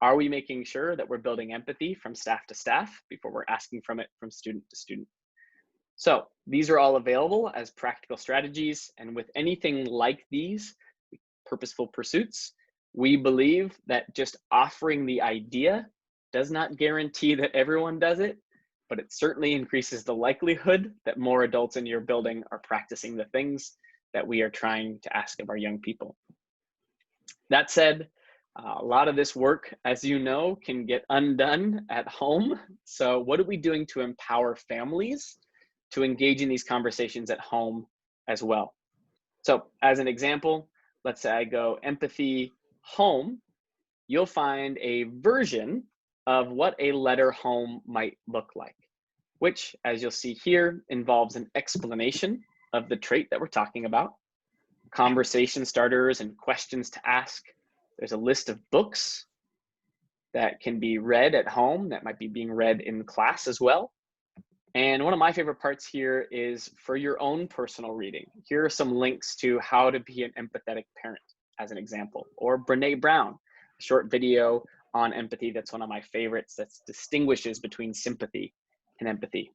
Are we making sure that we're building empathy from staff to staff before we're asking from it from student to student? So these are all available as practical strategies. And with anything like these purposeful pursuits, we believe that just offering the idea does not guarantee that everyone does it, but it certainly increases the likelihood that more adults in your building are practicing the things that we are trying to ask of our young people. That said, a lot of this work, as you know, can get undone at home. So what are we doing to empower families to engage in these conversations at home as well? So as an example, let's say I go empathy home, you'll find a version of what a letter home might look like, which, as you'll see here, involves an explanation of the trait that we're talking about, conversation starters and questions to ask. There's a list of books that can be read at home that might be being read in class as well. And one of my favorite parts here is for your own personal reading. Here are some links to how to be an empathetic parent, as an example, or Brene Brown, a short video on empathy that's one of my favorites that distinguishes between sympathy and empathy.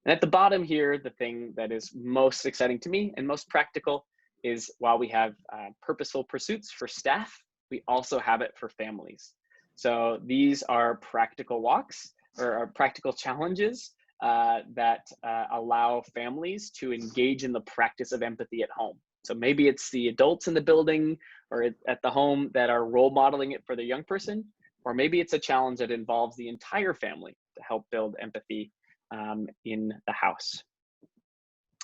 And at the bottom here, the thing that is most exciting to me and most practical is while we have purposeful pursuits for staff, we also have it for families. So these are practical walks or practical challenges that allow families to engage in the practice of empathy at home. So maybe it's the adults in the building or at the home that are role modeling it for the young person, or maybe it's a challenge that involves the entire family to help build empathy in the house.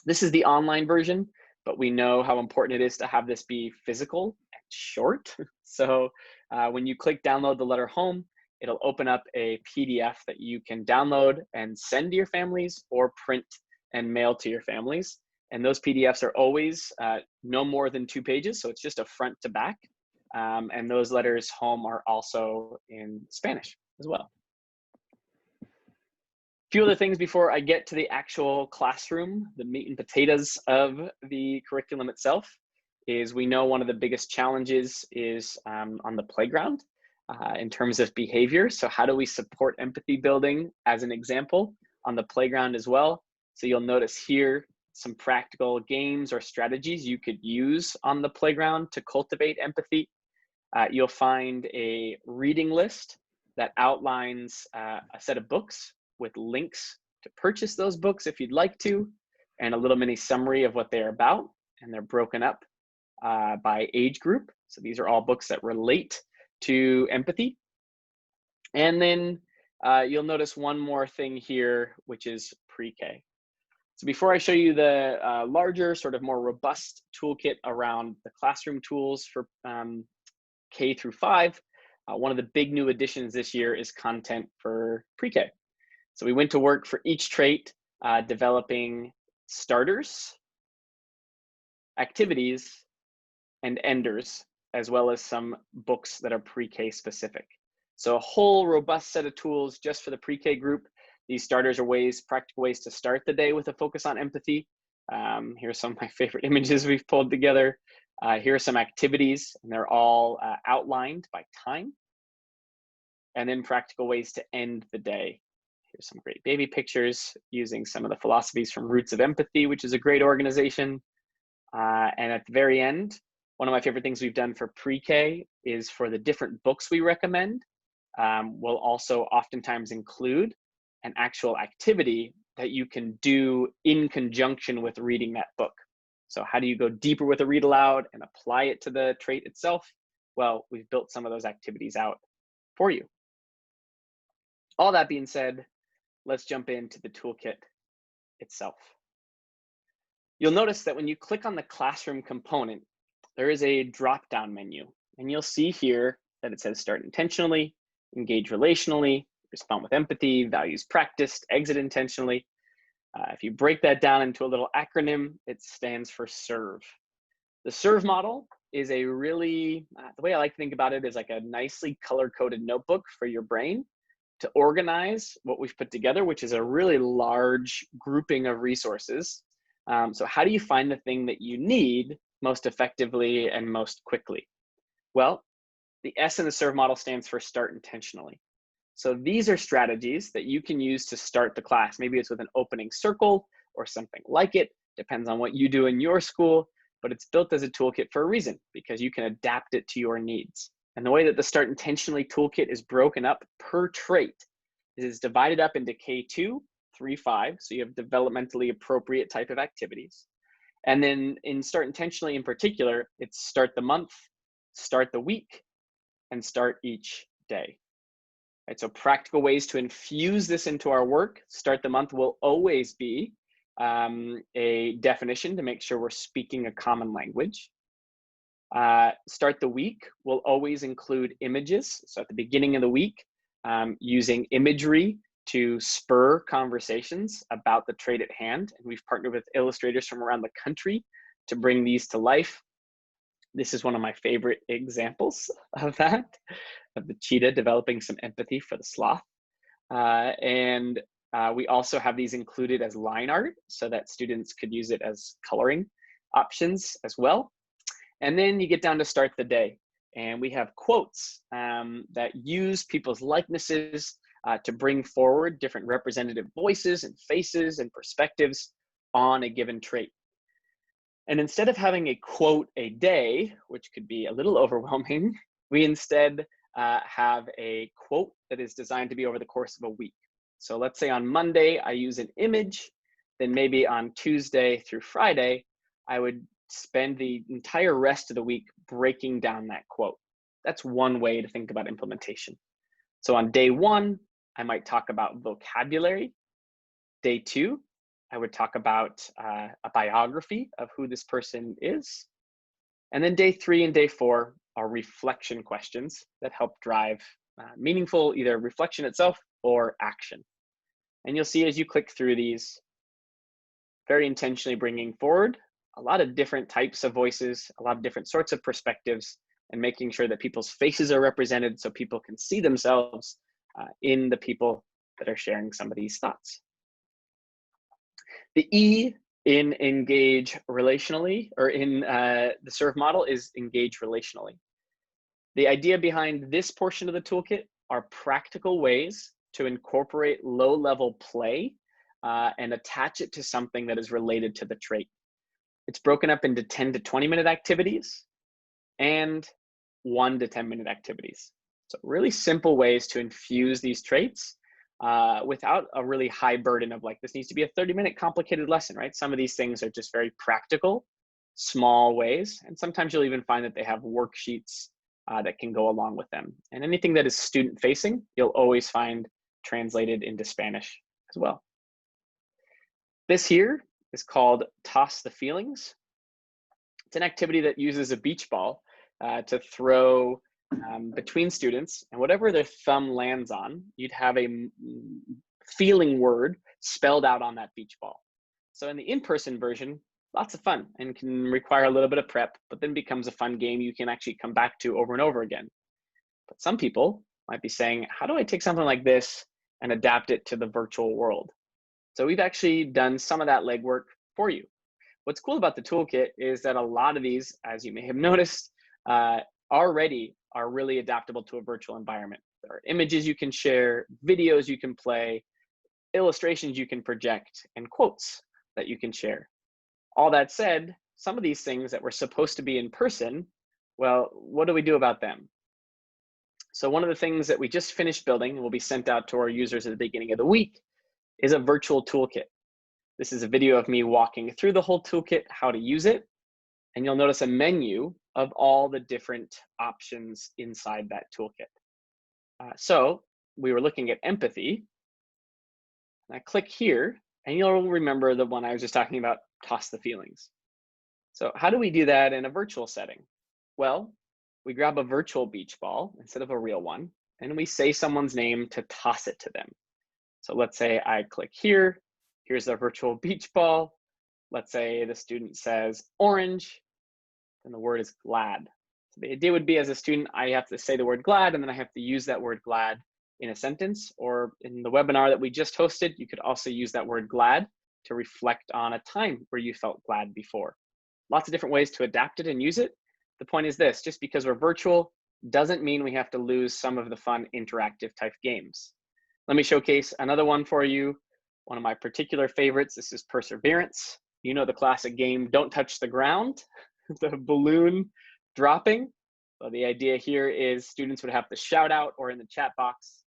This is the online version, but we know how important it is to have this be physical and short. So when you click download the letter home, it'll open up a PDF that you can download and send to your families or print and mail to your families. And those PDFs are always no more than 2 pages. So it's just a front to back. And those letters home are also in Spanish as well. A few other things before I get to the actual classroom, the meat and potatoes of the curriculum itself, is we know one of the biggest challenges is on the playground in terms of behavior. So how do we support empathy building as an example on the playground as well? So you'll notice here some practical games or strategies you could use on the playground to cultivate empathy. You'll find a reading list that outlines a set of books with links to purchase those books if you'd like to, and a little mini summary of what they're about. And they're broken up by age group. So these are all books that relate to empathy. And then you'll notice one more thing here, which is pre-K. So before I show you the larger, sort of more robust toolkit around the classroom tools for K through 5, one of the big new additions this year is content for pre-K. So we went to work for each trait, developing starters, activities, and enders, as well as some books that are pre-K specific. So a whole robust set of tools just for the pre-K group. These starters are practical ways to start the day with a focus on empathy. Here's some of my favorite images we've pulled together. Here are some activities, and they're all outlined by time. And then practical ways to end the day. Here's some great baby pictures using some of the philosophies from Roots of Empathy, which is a great organization. And at the very end, one of my favorite things we've done for pre-K is for the different books we recommend, we'll also oftentimes include an actual activity that you can do in conjunction with reading that book. So how do you go deeper with a read aloud and apply it to the trait itself? Well, we've built some of those activities out for you. All that being said, let's jump into the toolkit itself. You'll notice that when you click on the classroom component, there is a drop-down menu, and you'll see here that it says start intentionally, engage relationally, respond with empathy, values practiced, exit intentionally. If you break that down into a little acronym, it stands for SERVE. The SERVE model is a really, the way I like to think about it is like a nicely color-coded notebook for your brain to organize what we've put together, which is a really large grouping of resources. So how do you find the thing that you need most effectively and most quickly? Well, The S in the SERVE model stands for start intentionally. So these are strategies that you can use to start the class. Maybe it's with an opening circle or something like it, depends on what you do in your school, but it's built as a toolkit for a reason because you can adapt it to your needs. And the way that the Start Intentionally toolkit is broken up per trait is it's divided up into K2, 3, 5, so you have developmentally appropriate type of activities. And then in Start Intentionally in particular, it's start the month, start the week, and start each day. Right, so practical ways to infuse this into our work. Start the month will always be a definition to make sure we're speaking a common language. Start the week will always include images. So at the beginning of the week, using imagery to spur conversations about the trait at hand. And we've partnered with illustrators from around the country to bring these to life. This is one of my favorite examples of that, of the cheetah developing some empathy for the sloth. We also have these included as line art so that students could use it as coloring options as well. And then you get down to start the day. And we have quotes that use people's likenesses to bring forward different representative voices and faces and perspectives on a given trait. And instead of having a quote a day, which could be a little overwhelming, we instead have a quote that is designed to be over the course of a week. So let's say on Monday, I use an image, then maybe on Tuesday through Friday, I would spend the entire rest of the week breaking down that quote. That's one way to think about implementation. So on day 1, I might talk about vocabulary. Day 2, I would talk about a biography of who this person is. And then day 3 and day 4 are reflection questions that help drive meaningful either reflection itself or action. And you'll see as you click through these, very intentionally bringing forward a lot of different types of voices, a lot of different sorts of perspectives, and making sure that people's faces are represented so people can see themselves in the people that are sharing some of these thoughts. The E in engage relationally, or in the SERVE model, is engage relationally. The idea behind this portion of the toolkit are practical ways to incorporate low-level play and attach it to something that is related to the trait. It's broken up into 10 to 20-minute activities and 1 to 10-minute activities. So really simple ways to infuse these traits without a really high burden of like, this needs to be a 30-minute complicated lesson, right? Some of these things are just very practical, small ways. And sometimes you'll even find that they have worksheets that can go along with them. And anything that is student facing, you'll always find translated into Spanish as well. This here is called Toss the Feelings. It's an activity that uses a beach ball to throw between students, and whatever their thumb lands on, you'd have a feeling word spelled out on that beach ball. So in the in-person version, lots of fun and can require a little bit of prep, but then becomes a fun game you can actually come back to over and over again. But some people might be saying, how do I take something like this and adapt it to the virtual world? So we've actually done some of that legwork for you. What's cool about the toolkit is that a lot of these, as you may have noticed, already are really adaptable to a virtual environment. There are images you can share, videos you can play, illustrations you can project, and quotes that you can share. All that said, some of these things that were supposed to be in person, well, what do we do about them? So one of the things that we just finished building and will be sent out to our users at the beginning of the week is a virtual toolkit. This is a video of me walking through the whole toolkit, how to use it, and you'll notice a menu of all the different options inside that toolkit. So we were looking at empathy, and I click here, and you'll remember the one I was just talking about, toss the feelings. So how do we do that in a virtual setting? Well, we grab a virtual beach ball instead of a real one, and we say someone's name to toss it to them. So let's say I click here, here's the virtual beach ball. Let's say the student says orange, and the word is glad. So the idea would be, as a student, I have to say the word glad, and then I have to use that word glad in a sentence, or in the webinar that we just hosted, you could also use that word glad to reflect on a time where you felt glad before. Lots of different ways to adapt it and use it. The point is this, just because we're virtual doesn't mean we have to lose some of the fun interactive type games. Let me showcase another one for you. One of my particular favorites, this is Perseverance. You know the classic game, Don't Touch the Ground, the balloon dropping. So the idea here is students would have to shout out or in the chat box,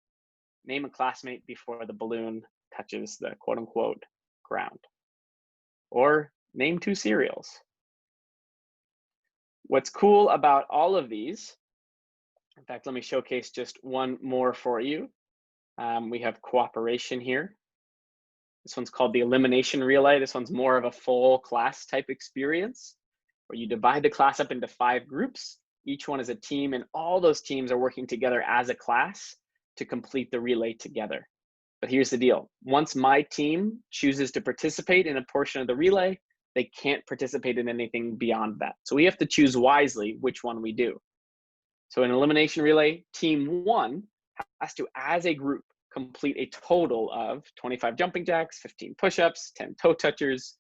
name a classmate before the balloon touches the quote unquote ground. Or name 2 cereals. What's cool about all of these, in fact, let me showcase just one more for you. We have cooperation here. This one's called the Elimination Relay. This one's more of a full class type experience where you divide the class up into 5 groups. Each one is a team, and all those teams are working together as a class to complete the relay together. But here's the deal. Once my team chooses to participate in a portion of the relay, they can't participate in anything beyond that. So we have to choose wisely which one we do. So in Elimination Relay, team 1 has to, as a group, complete a total of 25 jumping jacks, 15 push-ups, 10 toe touchers.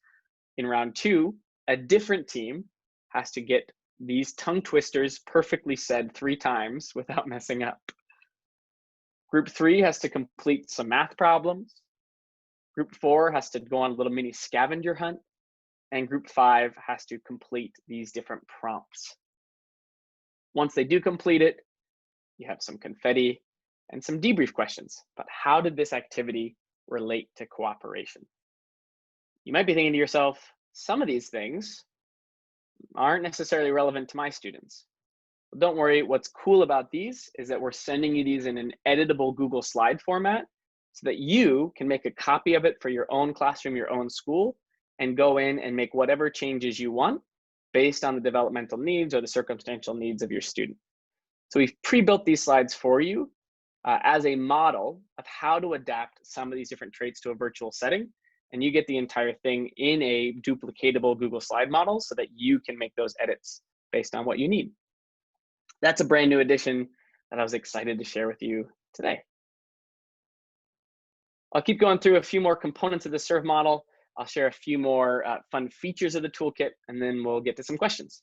In round 2, a different team has to get these tongue twisters perfectly said 3 times without messing up. Group 3 has to complete some math problems. Group 4 has to go on a little mini scavenger hunt. And group 5 has to complete these different prompts. Once they do complete it, you have some confetti and some debrief questions. But how did this activity relate to cooperation? You might be thinking to yourself, some of these things aren't necessarily relevant to my students. Well, don't worry, what's cool about these is that we're sending you these in an editable Google slide format so that you can make a copy of it for your own classroom, your own school, and go in and make whatever changes you want based on the developmental needs or the circumstantial needs of your student. So we've pre-built these slides for you as a model of how to adapt some of these different traits to a virtual setting. And you get the entire thing in a duplicatable Google slide model so that you can make those edits based on what you need. That's a brand new addition that I was excited to share with you today. I'll keep going through a few more components of the serve model. I'll share a few more fun features of the toolkit, and then we'll get to some questions.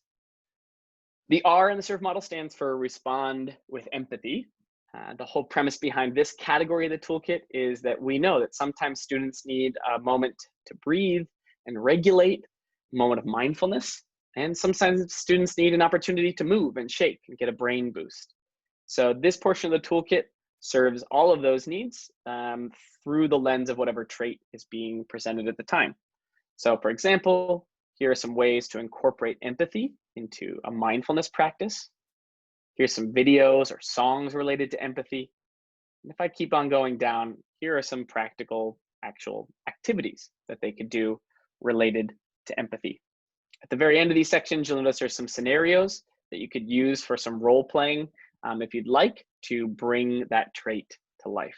The R in the serve model stands for respond with empathy. The whole premise behind this category of the toolkit is that we know that sometimes students need a moment to breathe and regulate, a moment of mindfulness, and sometimes students need an opportunity to move and shake and get a brain boost. So this portion of the toolkit serves all of those needs through the lens of whatever trait is being presented at the time. So for example, here are some ways to incorporate empathy into a mindfulness practice. Here's some videos or songs related to empathy. And if I keep on going down, here are some practical, actual activities that they could do related to empathy. At the very end of these sections, you'll notice there's some scenarios that you could use for some role playing if you'd like to bring that trait to life.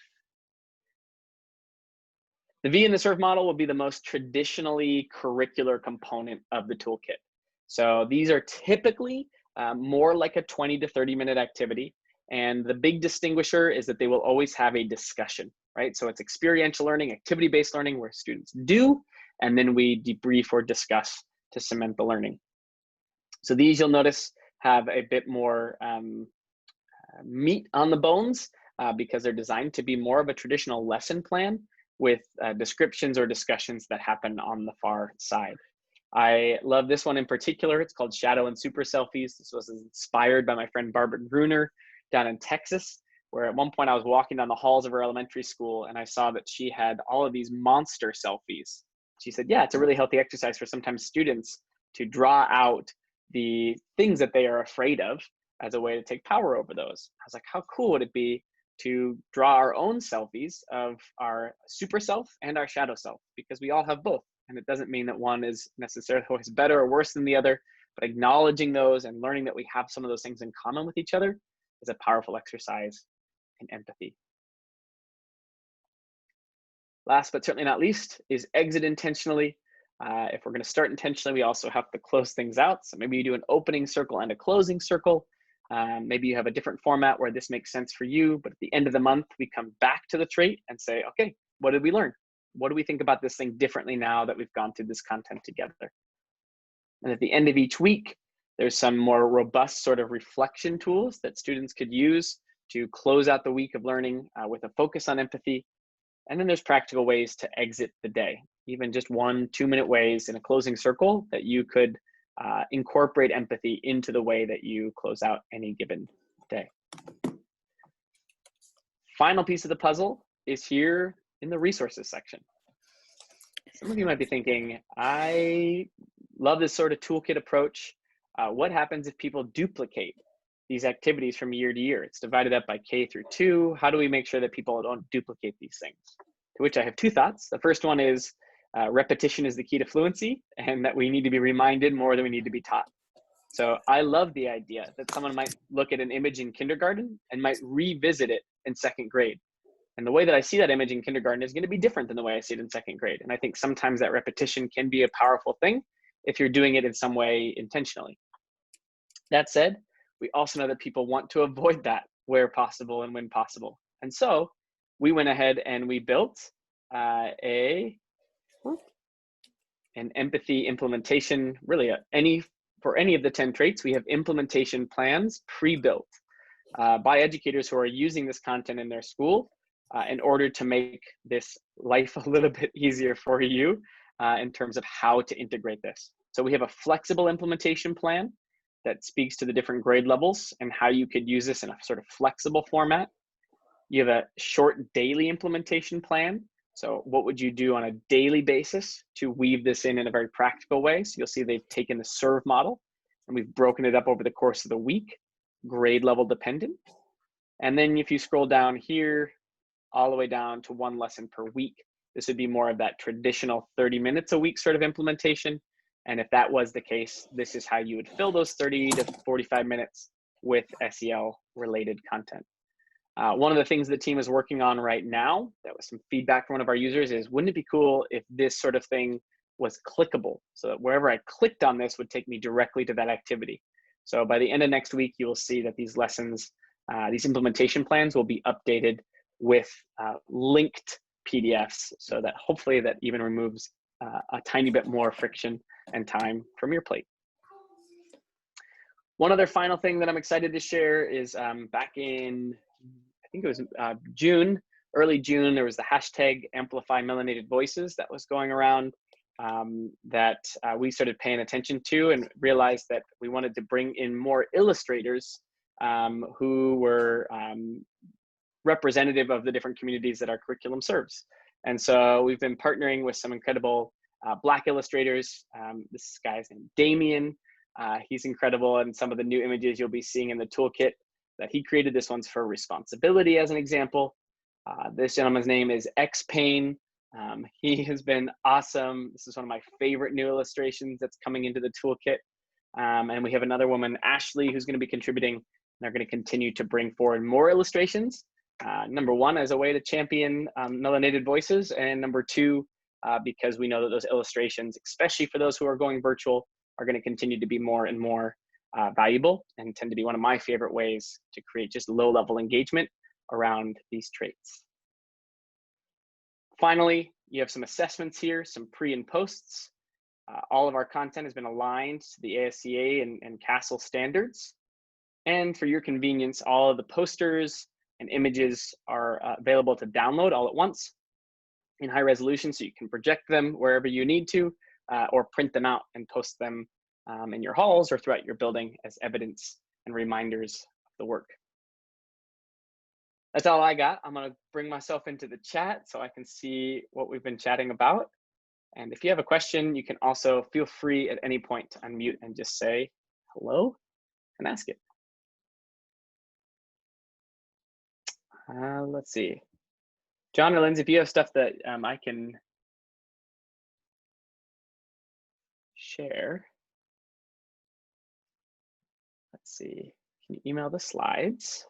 The V in the serve model will be the most traditionally curricular component of the toolkit. So these are typically more like a 20 to 30-minute activity. And the big distinguisher is that they will always have a discussion, right? So it's experiential learning, activity-based learning where students do, and then we debrief or discuss to cement the learning. So these you'll notice have a bit more meat on the bones because they're designed to be more of a traditional lesson plan with descriptions or discussions that happen on the far side. I love this one in particular. It's called Shadow and Super Selfies. This was inspired by my friend Barbara Gruner down in Texas, where at one point I was walking down the halls of her elementary school and I saw that she had all of these monster selfies. She said, yeah, it's a really healthy exercise for sometimes students to draw out the things that they are afraid of as a way to take power over those. I was like, how cool would it be to draw our own selfies of our super self and our shadow self, because we all have both. And it doesn't mean that one is necessarily always better or worse than the other, but acknowledging those and learning that we have some of those things in common with each other is a powerful exercise in empathy. Last but certainly not least is exit intentionally. If we're going to start intentionally, we also have to close things out. So maybe you do an opening circle and a closing circle. Maybe you have a different format where this makes sense for you, but at the end of the month, we come back to the trait and say, okay, what did we learn? What do we think about this thing differently now that we've gone through this content together? And at the end of each week, There's some more robust sort of reflection tools that students could use to close out the week of learning with a focus on empathy. And then there's practical ways to exit the day, even just 1-2 minute ways in a closing circle that you could incorporate empathy into the way that you close out any given day. Final piece of the puzzle is here in the resources section. Some of you might be thinking, I love this sort of toolkit approach. What happens if people duplicate these activities from year to year? It's divided up by K through 2. How do we make sure that people don't duplicate these things? To which I have 2 thoughts. The first one is repetition is the key to fluency, and that we need to be reminded more than we need to be taught. So I love the idea that someone might look at an image in kindergarten and might revisit it in 2nd grade. And the way that I see that image in kindergarten is going to be different than the way I see it in 2nd grade. And I think sometimes that repetition can be a powerful thing if you're doing it in some way intentionally. That said, we also know that people want to avoid that where possible and when possible. And so we went ahead and we built an empathy implementation, really for any of the 10 traits. We have implementation plans pre-built by educators who are using this content in their school in order to make this life a little bit easier for you in terms of how to integrate this. So we have a flexible implementation plan that speaks to the different grade levels and how you could use this in a sort of flexible format. You have a short daily implementation plan. So what would you do on a daily basis to weave this in a very practical way? So you'll see they've taken the serve model and we've broken it up over the course of the week, grade level dependent. And then if you scroll down here, all the way down to 1 lesson per week, this would be more of that traditional 30 minutes a week sort of implementation. And if that was the case, this is how you would fill those 30 to 45 minutes with SEL related content. One of the things the team is working on right now, that was some feedback from one of our users, is wouldn't it be cool if this sort of thing was clickable, so that wherever I clicked on this would take me directly to that activity. So by the end of next week, you will see that these lessons, these implementation plans will be updated with linked PDFs, so that hopefully that even removes a tiny bit more friction and time from your plate. One other final thing that I'm excited to share is back in, I think it was June, early June, there was the hashtag Amplify Melanated Voices that was going around that we started paying attention to and realized that we wanted to bring in more illustrators who were representative of the different communities that our curriculum serves. And so we've been partnering with some incredible Black illustrators. This guy's named Damien. He's incredible, and some of the new images you'll be seeing in the toolkit that he created. This one's for responsibility as an example. This gentleman's name is X-Pain. He has been awesome. This is one of my favorite new illustrations that's coming into the toolkit. And we have another woman, Ashley, who's going to be contributing. And they're going to continue to bring forward more illustrations. Number 1, as a way to champion melanated voices, and number 2, because we know that those illustrations, especially for those who are going virtual, are going to continue to be more and more valuable and tend to be one of my favorite ways to create just low-level engagement around these traits. Finally, you have some assessments here, some pre and posts. All of our content has been aligned to the ASCA and CASEL standards. And for your convenience, all of the posters and images are available to download all at once in high resolution, so you can project them wherever you need to, or print them out and post them in your halls or throughout your building as evidence and reminders of the work. That's all I got. I'm gonna bring myself into the chat so I can see what we've been chatting about. And if you have a question, you can also feel free at any point to unmute and just say hello and ask it. Let's see. John or Lindsay, if you have stuff that I can share. Let's see, can you email the slides?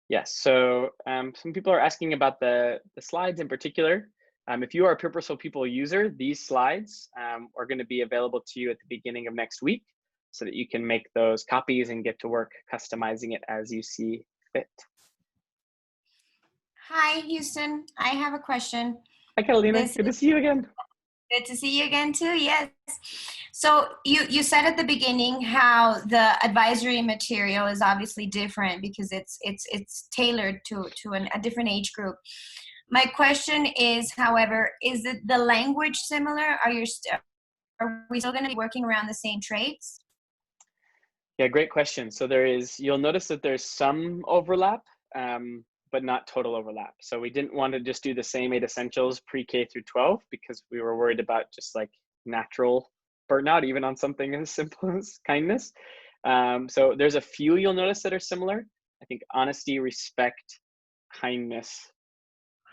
Yes, so some people are asking about the slides in particular. If you are a Purposeful People user, these slides are going to be available to you at the beginning of next week so that you can make those copies and get to work customizing it as you see fit. Hi, Houston. I have a question. Hi, Carolina. Good to see you again. Good to see you again too. Yes. So you said at the beginning how the advisory material is obviously different because it's tailored to a different age group. My question is, however, is it the language similar? Are we still going to be working around the same traits? Yeah, great question. So you'll notice that there's some overlap, but not total overlap. So we didn't want to just do the same 8 essentials pre-K through 12 because we were worried about just like natural burnout, even on something as simple as kindness. So there's a few you'll notice that are similar. I think honesty, respect, kindness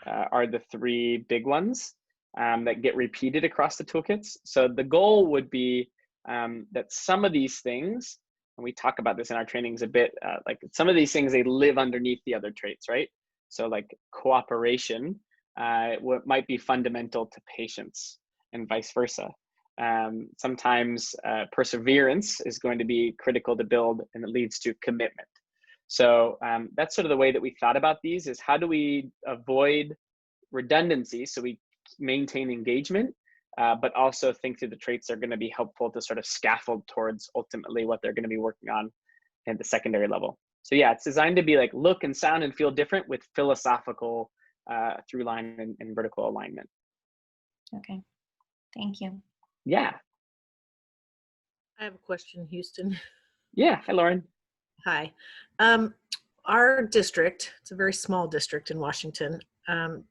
are the 3 big ones that get repeated across the toolkits. So the goal would be that some of these things, and we talk about this in our trainings a bit, like some of these things, they live underneath the other traits, right? So like cooperation what might be fundamental to patience and vice versa. Sometimes perseverance is going to be critical to build, and it leads to commitment. So that's sort of the way that we thought about these, is how do we avoid redundancy so we maintain engagement, but also think through the traits that are going to be helpful to sort of scaffold towards ultimately what they're going to be working on at the secondary level. So yeah, it's designed to be like look and sound and feel different with philosophical through line and vertical alignment. Okay, thank you. Yeah. I have a question, Houston. Yeah, hi, Lauren. Hi. Our district, it's a very small district in Washington,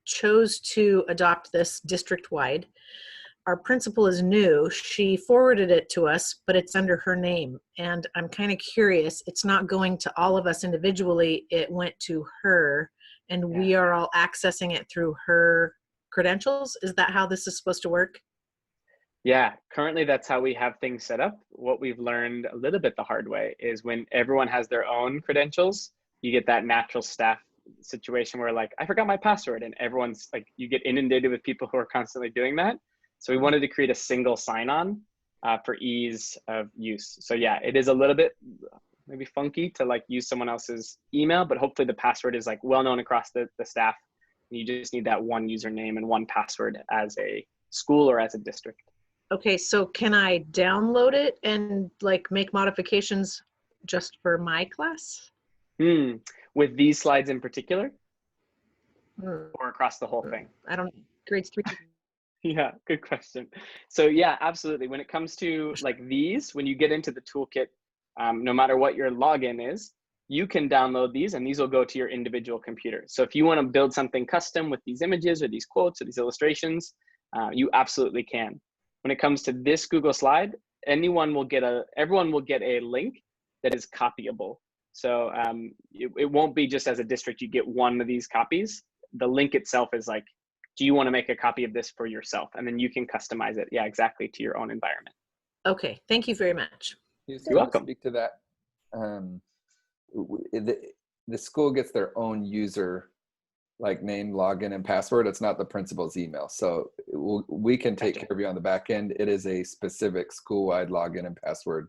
chose to adopt this district-wide. Our principal is new. She forwarded it to us, but it's under her name. And I'm kind of curious, it's not going to all of us individually. It went to her, and we are all accessing it through her credentials. Is that how this is supposed to work? Yeah, currently that's how we have things set up. What we've learned a little bit the hard way is when everyone has their own credentials, you get that natural staff situation where like, I forgot my password, and everyone's like, you get inundated with people who are constantly doing that. So we wanted to create a single sign-on for ease of use. So yeah, it is a little bit maybe funky to like use someone else's email, but hopefully the password is like well known across the staff. You just need that one username and one password as a school or as a district. Okay, so can I download it and like make modifications just for my class? With these slides in particular, or across the whole thing? I don't know, grades 3. Yeah, good question. So yeah, absolutely. When it comes to like these, when you get into the toolkit, no matter what your login is, you can download these and these will go to your individual computer. So if you want to build something custom with these images or these quotes or these illustrations, you absolutely can. When it comes to this Google slide, everyone will get a link that is copyable. So it won't be just as a district, you get one of these copies. The link itself is like, do you want to make a copy of this for yourself? And then you can customize it, yeah, exactly to your own environment. Okay, thank you very much. You're welcome. Speak to that. The school gets their own user, like name, login, and password. It's not the principal's email. So we can take care of you on the back end. It is a specific school-wide login and password.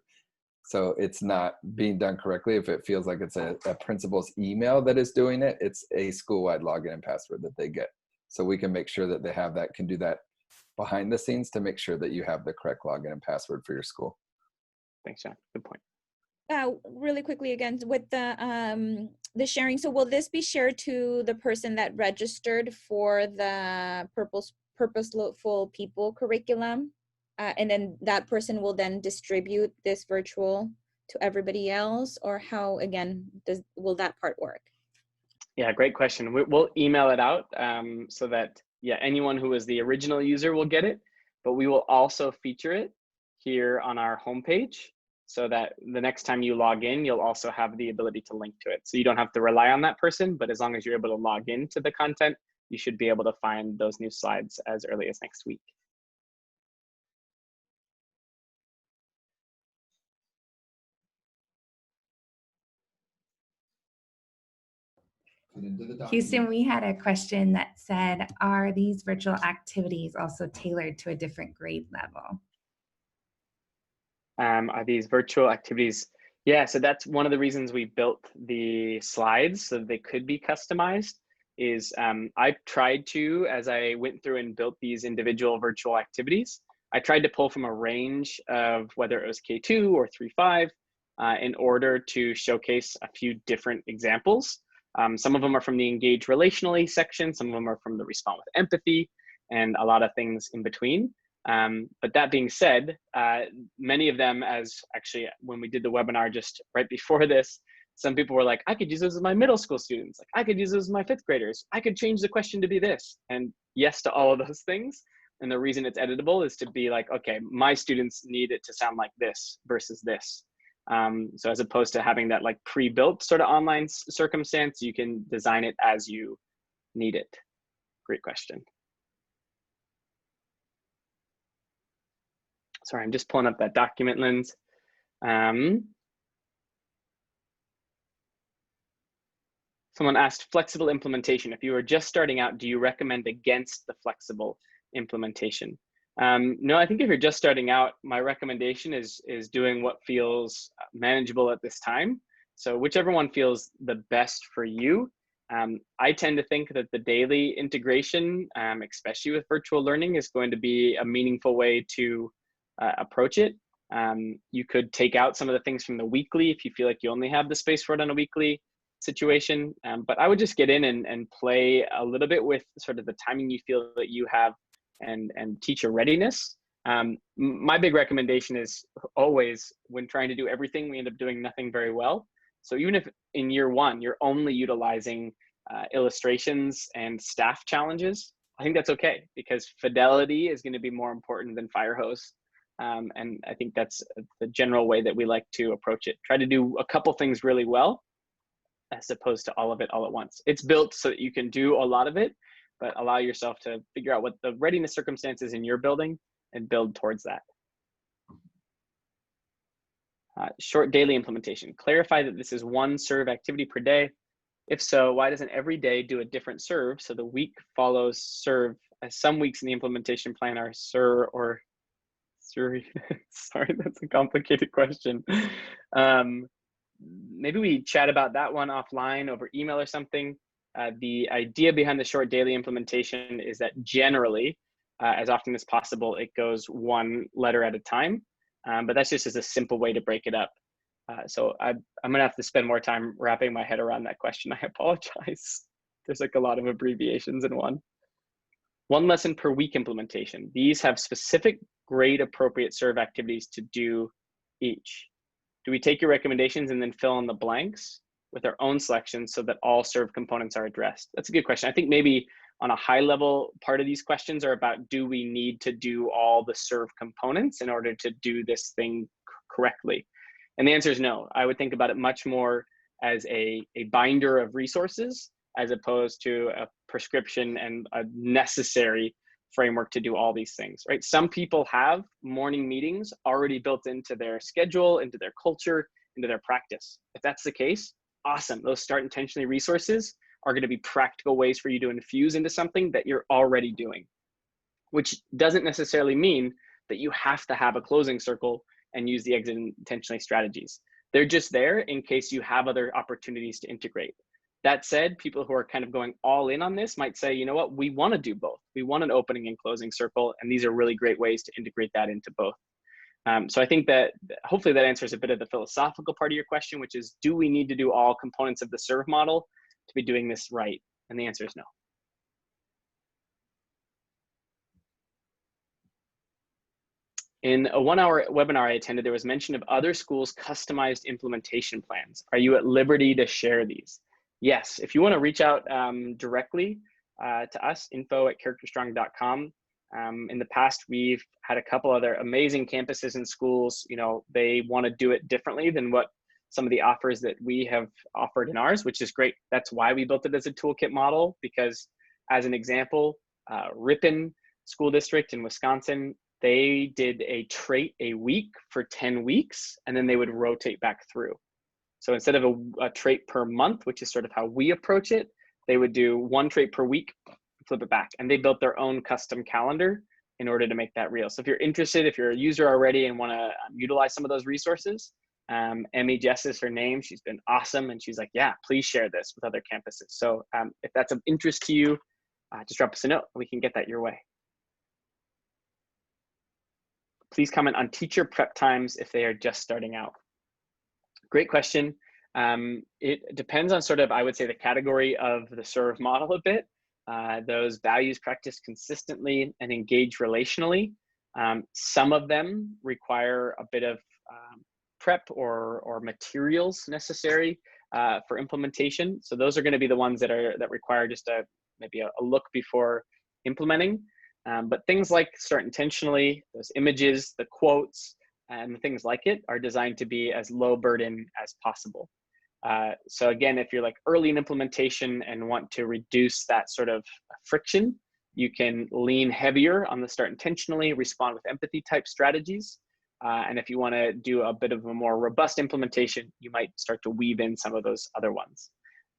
So it's not being done correctly. If it feels like it's a principal's email that is doing it, it's a school-wide login and password that they get. So we can make sure that they have that, can do that behind the scenes to make sure that you have the correct login and password for your school. Thanks, John. Good point. Really quickly again with the sharing. So will this be shared to the person that registered for the Purposeful People curriculum? And then that person will then distribute this virtual to everybody else, or how, again, will that part work? Yeah, great question. We'll email it out so that, yeah, anyone who is the original user will get it, but we will also feature it here on our homepage so that the next time you log in, you'll also have the ability to link to it. So you don't have to rely on that person, but as long as you're able to log into the content, you should be able to find those new slides as early as next week. Houston, we had a question that said, are these virtual activities also tailored to a different grade level? Are these virtual activities? Yeah, so that's one of the reasons we built the slides so they could be customized. is I tried to, as I went through and built these individual virtual activities, I tried to pull from a range of whether it was K2 or 3-5 in order to showcase a few different examples. Some of them are from the Engage Relationally section, some of them are from the Respond with Empathy, and a lot of things in between. But that being said, many of them, as actually when we did the webinar just right before this, some people were like, I could use this with my middle school students. Like, I could use this with my 5th graders. I could change the question to be this. And yes to all of those things. And the reason it's editable is to be like, okay, my students need it to sound like this versus this. So as opposed to having that like pre-built sort of online circumstance, you can design it as you need it. Great question. Sorry, I'm just pulling up that document, Linz. Someone asked flexible implementation. If you are just starting out, do you recommend against the flexible implementation? No, I think if you're just starting out, my recommendation is doing what feels manageable at this time. So whichever one feels the best for you. I tend to think that the daily integration, especially with virtual learning, is going to be a meaningful way to approach it. You could take out some of the things from the weekly if you feel like you only have the space for it on a weekly situation. But I would just get in and play a little bit with sort of the timing you feel that you have and teacher readiness. My big recommendation is always, when trying to do everything, we end up doing nothing very well. So even if in year 1, you're only utilizing illustrations and staff challenges, I think that's okay, because fidelity is going to be more important than fire hose. And I think that's the general way that we like to approach it. Try to do a couple things really well, as opposed to all of it all at once. It's built so that you can do a lot of it, but allow yourself to figure out what the readiness circumstances in your building and build towards that. Short daily implementation. Clarify that this is one serve activity per day. If so, why doesn't every day do a different serve so the week follows serve, as some weeks in the implementation plan are sir or sorry, that's a complicated question. Maybe we chat about that one offline over email or something. The idea behind the short daily implementation is that generally, as often as possible, it goes one letter at a time. But that's just as a simple way to break it up. So I'm gonna have to spend more time wrapping my head around that question. I apologize. There's like a lot of abbreviations in one. One lesson per week implementation. These have specific grade appropriate serve activities to do each. Do we take your recommendations and then fill in the blanks with our own selections so that all serve components are addressed? That's a good question. I think maybe on a high level, part of these questions are about, do we need to do all the serve components in order to do this thing correctly? And the answer is no. I would think about it much more as a binder of resources as opposed to a prescription and a necessary framework to do all these things, right? Some people have morning meetings already built into their schedule, into their culture, into their practice. If that's the case, awesome. Those start intentionally resources are going to be practical ways for you to infuse into something that you're already doing, which doesn't necessarily mean that you have to have a closing circle and use the exit intentionally strategies. They're just there in case you have other opportunities to integrate. That said, people who are kind of going all in on this might say, you know what, we want to do both. We want an opening and closing circle, and these are really great ways to integrate that into both. So I think that hopefully that answers a bit of the philosophical part of your question, which is, do we need to do all components of the serve model to be doing this right? And the answer is no. In a 1-hour webinar I attended, there was mention of other schools' customized implementation plans. Are you at liberty to share these? Yes, if you want to reach out directly to us, info@characterstrong.com. In the past, we've had a couple other amazing campuses and schools. You know, they want to do it differently than what some of the offers that we have offered in ours, which is great. That's why we built it as a toolkit model, because as an example, Ripon School District in Wisconsin, they did a trait a week for 10 weeks, and then they would rotate back through. So instead of a trait per month, which is sort of how we approach it, they would do one trait per week, flip it back. And they built their own custom calendar in order to make that real. So if you're interested, if you're a user already and want to utilize some of those resources, Emmy Jess is her name. She's been awesome. And she's like, yeah, please share this with other campuses. So if that's of interest to you, just drop us a note and we can get that your way. Please comment on teacher prep times if they are just starting out. Great question. It depends on sort of, I would say, the category of the serve model a bit. Those values practiced consistently and engage relationally. Some of them require a bit of prep or materials necessary for implementation. So those are going to be the ones that require just maybe a look before implementing. But things like start intentionally, those images, the quotes, and things like it are designed to be as low burden as possible. So again, if you're like early in implementation and want to reduce that sort of friction, you can lean heavier on the start intentionally, respond with empathy type strategies. And if you want to do a bit of a more robust implementation, you might start to weave in some of those other ones.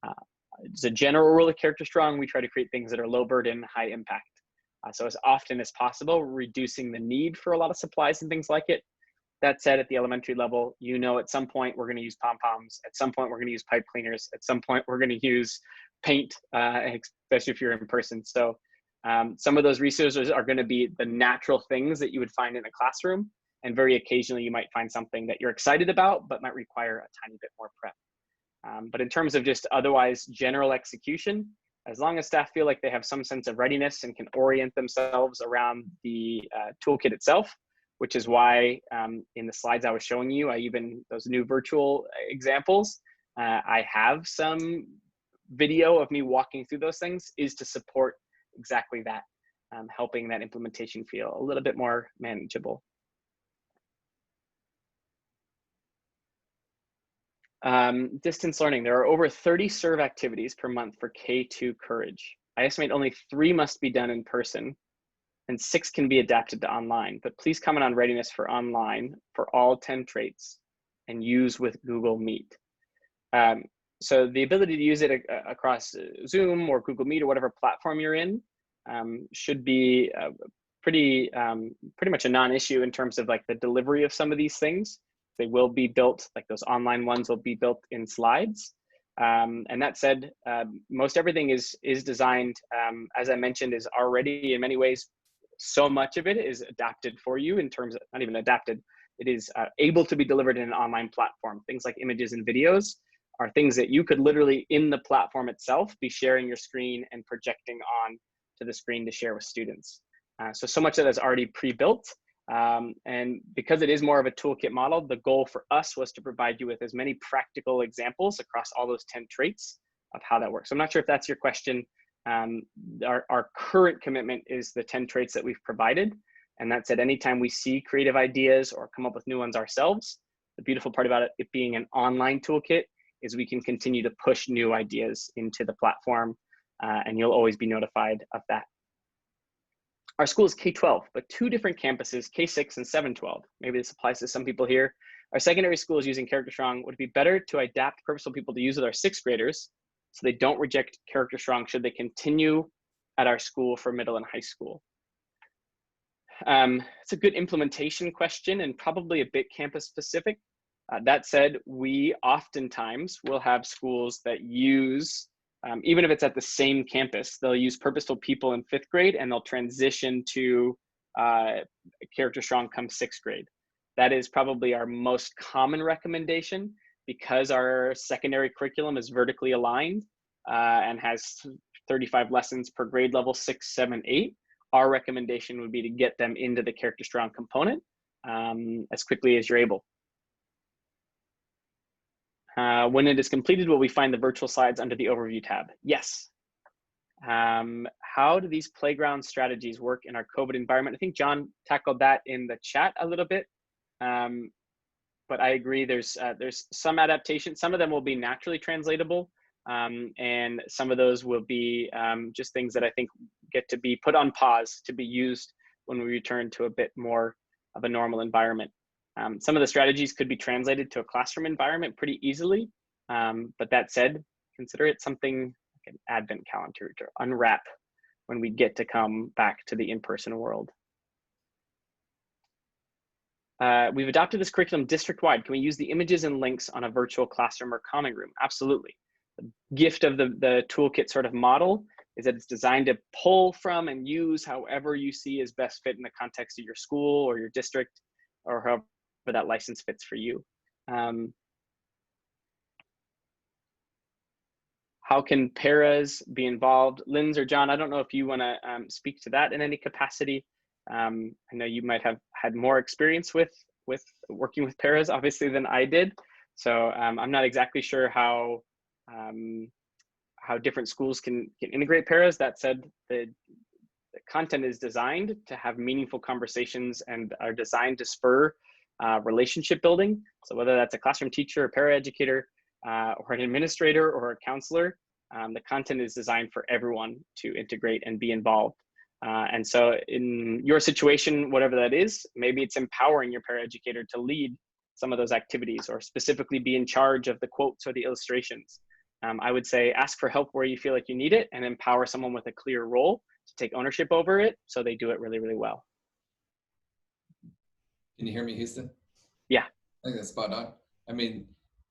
As a general rule of Character Strong, we try to create things that are low burden, high impact. So as often as possible, reducing the need for a lot of supplies and things like it. That said, at the elementary level, you know, at some point we're going to use pom-poms. At some point we're going to use pipe cleaners. At some point we're going to use paint, especially if you're in person. So some of those resources are going to be the natural things that you would find in a classroom. And very occasionally you might find something that you're excited about, but might require a tiny bit more prep. But in terms of just otherwise general execution, as long as staff feel like they have some sense of readiness and can orient themselves around the toolkit itself, which is why in the slides I was showing you, those new virtual examples, I have some video of me walking through those things, is to support exactly that, helping that implementation feel a little bit more manageable. Distance learning. There are over 30 serve activities per month for K2 Courage. I estimate only 3 must be done in person and 6 can be adapted to online, but please comment on readiness for online for all 10 traits and use with Google Meet. So the ability to use it across Zoom or Google Meet or whatever platform you're in should be pretty much a non-issue in terms of like the delivery of some of these things. They will be built, like those online ones will be built in slides. And that said, most everything is designed, as I mentioned, is already in many ways, so much of it is adapted for you in terms of, not even adapted, it is able to be delivered in an online platform. Things like images and videos are things that you could literally in the platform itself be sharing your screen and projecting on to the screen to share with students. So much of that is already pre-built. And because it is more of a toolkit model, the goal for us was to provide you with as many practical examples across all those 10 traits of how that works. So I'm not sure if that's your question. Our current commitment is the 10 traits that we've provided. And that said, anytime we see creative ideas or come up with new ones ourselves, the beautiful part about it being an online toolkit is we can continue to push new ideas into the platform, and you'll always be notified of that. Our school is K-12, but 2 different campuses, K-6 and 7-12. Maybe this applies to some people here. Our secondary school is using Character Strong. Would it be better to adapt purposeful people to use with our 6th graders so they don't reject Character Strong should they continue at our school for middle and high school? It's a good implementation question and probably a bit campus specific. That said, we oftentimes will have schools that use, even if it's at the same campus, they'll use purposeful people in 5th grade and they'll transition to Character Strong come 6th grade. That is probably our most common recommendation because our secondary curriculum is vertically aligned and has 35 lessons per grade level, 6, 7, 8. Our recommendation would be to get them into the Character Strong component as quickly as you're able. When it is completed, will we find the virtual slides under the overview tab? Yes. How do these playground strategies work in our COVID environment? I think John tackled that in the chat a little bit, but I agree there's some adaptation. Some of them will be naturally translatable, and some of those will be just things that I think get to be put on pause to be used when we return to a bit more of a normal environment. Some of the strategies could be translated to a classroom environment pretty easily, but that said, consider it something like an advent calendar to unwrap when we get to come back to the in-person world. we've adopted this curriculum district-wide. Can we use the images and links on a virtual classroom or common room? Absolutely. The gift of the toolkit sort of model is that it's designed to pull from and use however you see is best fit in the context of your school or your district, or however that license fits for you. How can paras be involved? Linz or John, I don't know if you want to speak to that in any capacity. I know you might have had more experience with working with paras, obviously, than I did. So I'm not exactly sure how different schools can integrate paras. That said, the content is designed to have meaningful conversations and are designed to spur relationship building. So whether that's a classroom teacher, a paraeducator, or an administrator or a counselor, the content is designed for everyone to integrate and be involved. And so in your situation, whatever that is, maybe it's empowering your paraeducator to lead some of those activities or specifically be in charge of the quotes or the illustrations. I would say ask for help where you feel like you need it and empower someone with a clear role to take ownership over it so they do it really, really well. Can you hear me, Houston? Yeah. I think that's spot on. I mean,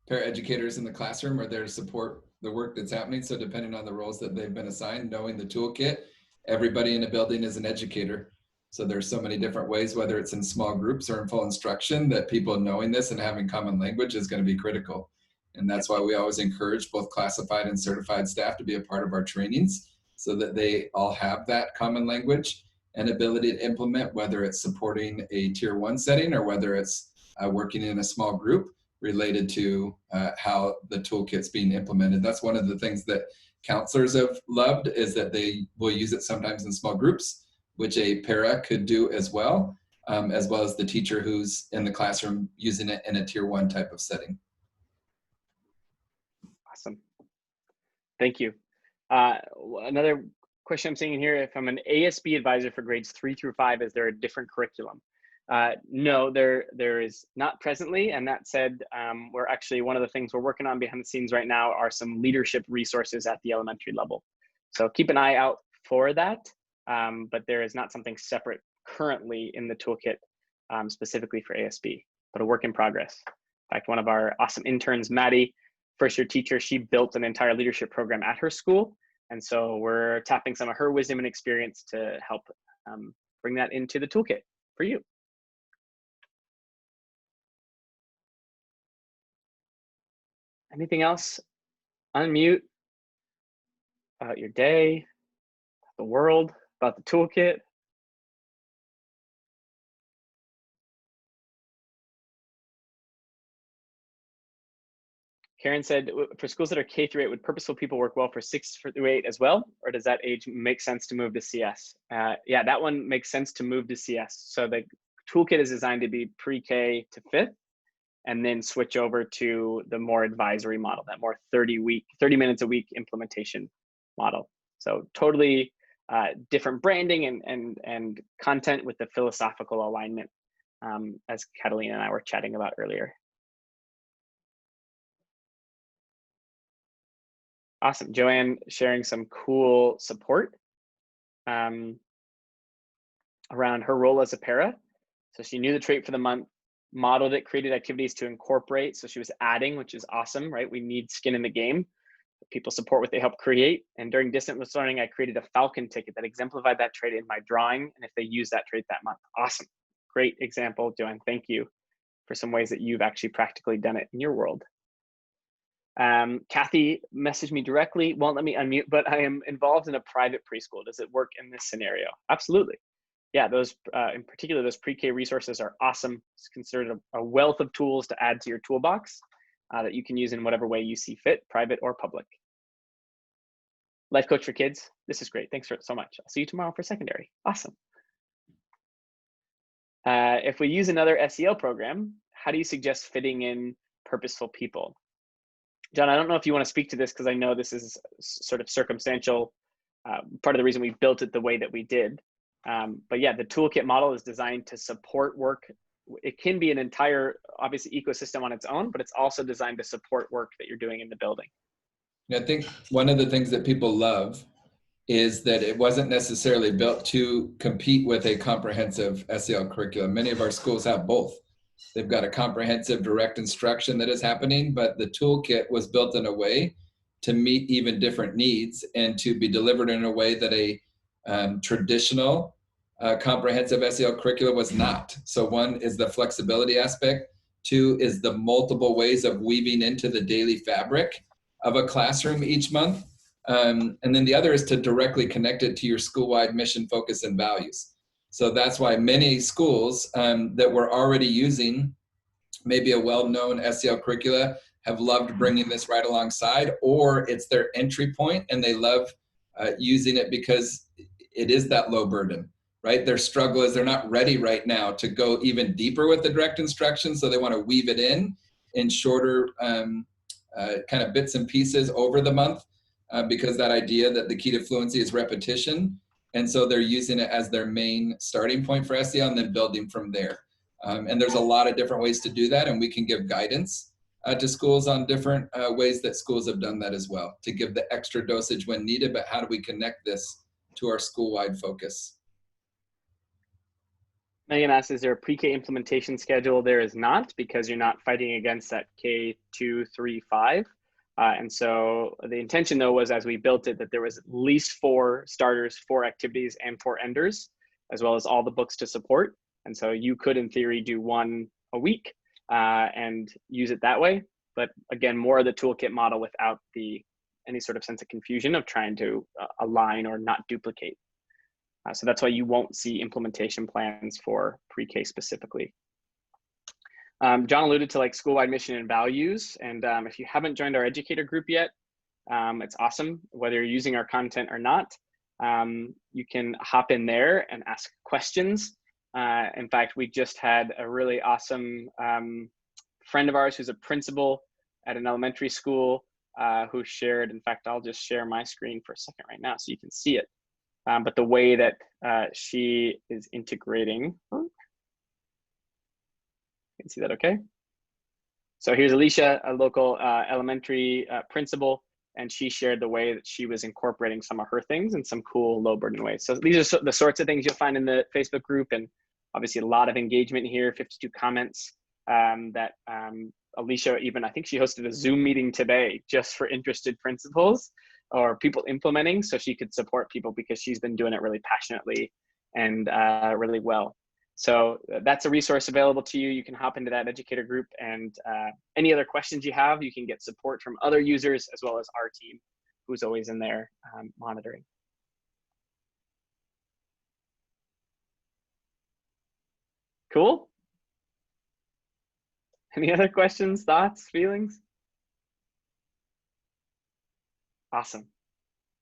paraeducators in the classroom are there to support the work that's happening. So depending on the roles that they've been assigned, knowing the toolkit, everybody in a building is an educator. So there's so many different ways, whether it's in small groups or in full instruction, that people knowing this and having common language is going to be critical. And that's why we always encourage both classified and certified staff to be a part of our trainings so that they all have that common language and ability to implement, whether it's supporting a tier 1 setting or whether it's working in a small group related to how the toolkit's being implemented. That's one of the things that counselors have loved, is that they will use it sometimes in small groups, which a para could do as well as the teacher who's in the classroom using it in a tier 1 type of setting. Awesome. Thank you. Another question I'm seeing in here, if I'm an ASB advisor for grades 3 through 5, is there a different curriculum? No, there is not presently. And that said, we're actually, one of the things we're working on behind the scenes right now are some leadership resources at the elementary level. So keep an eye out for that. But there is not something separate currently in the toolkit specifically for ASB, but a work in progress. In fact, one of our awesome interns, Maddie, first-year teacher, she built an entire leadership program at her school. And so we're tapping some of her wisdom and experience to help bring that into the toolkit for you. Anything else? Unmute about your day, about the world, about the toolkit. Karen said, for schools that are K through 8, would purposeful people work well for 6 through 8 as well? Or does that age make sense to move to CS? Yeah, that one makes sense to move to CS. So the toolkit is designed to be pre-K to 5th, and then switch over to the more advisory model, that more 30 minutes a week implementation model. So totally different branding and content with the philosophical alignment, as Catalina and I were chatting about earlier. Awesome. Joanne sharing some cool support around her role as a para. So she knew the trait for the month, modeled it, created activities to incorporate. So she was adding, which is awesome, right? We need skin in the game. People support what they help create. And during distance learning, I created a Falcon ticket that exemplified that trait in my drawing. And if they use that trait that month, awesome. Great example, Joanne. Thank you for some ways that you've actually practically done it in your world. Kathy messaged me directly, won't let me unmute, but I am involved in a private preschool. Does it work in this scenario? Absolutely. Yeah, those in particular, those pre-K resources are awesome. It's considered a wealth of tools to add to your toolbox that you can use in whatever way you see fit, private or public. Life coach for kids. This is great. Thanks so much. I'll see you tomorrow for secondary. Awesome. If we use another SEL program, how do you suggest fitting in purposeful people? John, I don't know if you want to speak to this because I know this is sort of circumstantial, part of the reason we built it the way that we did. But yeah, the toolkit model is designed to support work. It can be an entire, obviously, ecosystem on its own, but it's also designed to support work that you're doing in the building. I think one of the things that people love is that it wasn't necessarily built to compete with a comprehensive SEL curriculum. Many of our schools have both. They've got a comprehensive direct instruction that is happening, but the toolkit was built in a way to meet even different needs and to be delivered in a way that a traditional comprehensive SEL curriculum was not. So one is the flexibility aspect. Two is the multiple ways of weaving into the daily fabric of a classroom each month. And then the other is to directly connect it to your school-wide mission, focus, and values. So that's why many schools that were already using maybe a well-known SEL curricula have loved bringing this right alongside, or it's their entry point and they love using it because it is that low burden, right? Their struggle is they're not ready right now to go even deeper with the direct instruction, so they want to weave it in shorter kind of bits and pieces over the month because that idea that the key to fluency is repetition. And so they're using it as their main starting point for SEL and then building from there. And there's a lot of different ways to do that, and we can give guidance to schools on different ways that schools have done that as well, to give the extra dosage when needed, but how do we connect this to our school-wide focus? Megan asks, is there a pre-K implementation schedule? There is not, because you're not fighting against that K2, 3, 5. And so the intention, though, was as we built it, that there was at least 4 starters, 4 activities, and 4 enders, as well as all the books to support. And so you could, in theory, do 1 a week and use it that way. But again, more of the toolkit model without any sort of sense of confusion of trying to align or not duplicate. So that's why you won't see implementation plans for pre-K specifically. John alluded to like school-wide mission and values. And if you haven't joined our educator group yet, it's awesome. Whether you're using our content or not, you can hop in there and ask questions. In fact, we just had a really awesome friend of ours who's a principal at an elementary school who shared, in fact, I'll just share my screen for a second right now so you can see it. But the way that she is integrating, you can see that okay? So here's Alicia, a local elementary principal, and she shared the way that she was incorporating some of her things in some cool low burden ways. So these are the sorts of things you'll find in the Facebook group, and obviously a lot of engagement here, 52 comments that Alicia even, I think she hosted a Zoom meeting today just for interested principals or people implementing, so she could support people because she's been doing it really passionately and really well. So that's a resource available to you. You can hop into that educator group, and any other questions you have, you can get support from other users as well as our team, who's always in there monitoring. Cool. Any other questions, thoughts, feelings? Awesome.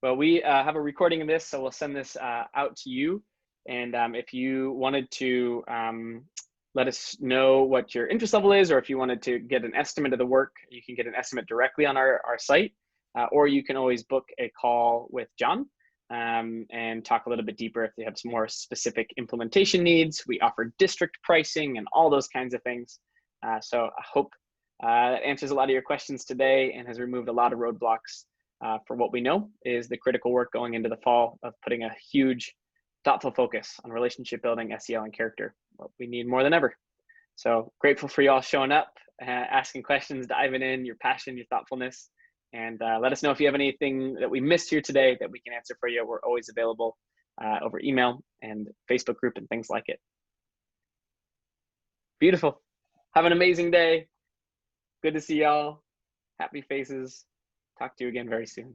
Well, we have a recording of this, so we'll send this out to you. And if you wanted to let us know what your interest level is, or if you wanted to get an estimate of the work, you can get an estimate directly on our site, or you can always book a call with John and talk a little bit deeper if you have some more specific implementation needs. We offer district pricing and all those kinds of things. So I hope that answers a lot of your questions today and has removed a lot of roadblocks for what we know is the critical work going into the fall of putting a huge, thoughtful focus on relationship building, SEL, and character, what we need more than ever. So grateful for you all showing up, asking questions, diving in, your passion, your thoughtfulness, and let us know if you have anything that we missed here today that we can answer for you. We're always available over email and Facebook group and things like it. Beautiful. Have an amazing day. Good to see y'all. Happy faces. Talk to you again very soon.